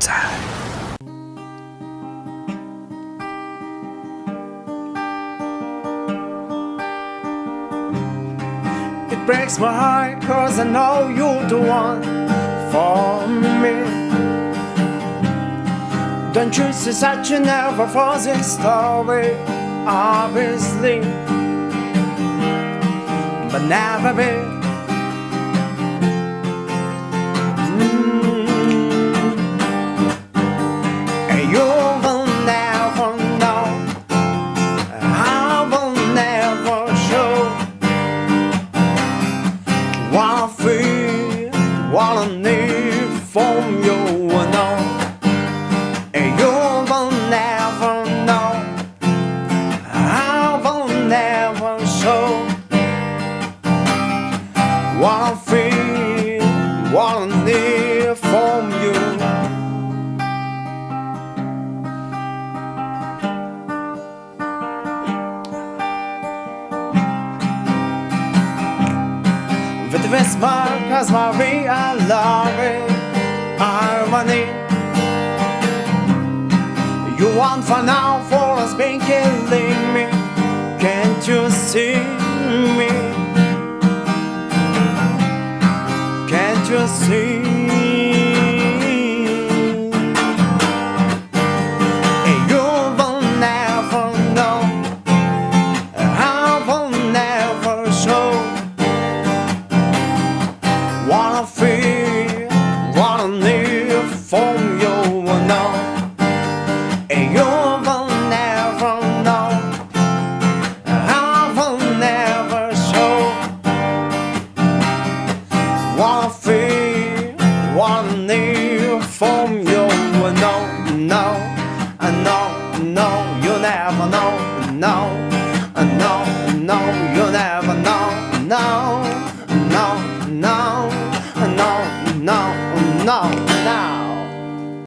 time. It breaks my heart, cause I know you're the one for me. Don't you see such a never frozen story, obviously, but never be. And you will never know, I will never show what I feel, what I need from you. No, and you will never know, I will never show what I feel, what I need from you. With the smile, cause my real love it, harmony. You want for now, for us been killing me. Can't you see me? Can't you see? And you will never know, I will never show what I feel, what I need from you. No, and you will never know, I will never show what I feel, what I need from you. No, no, no, no, you never know. No, no, no, you never know. No.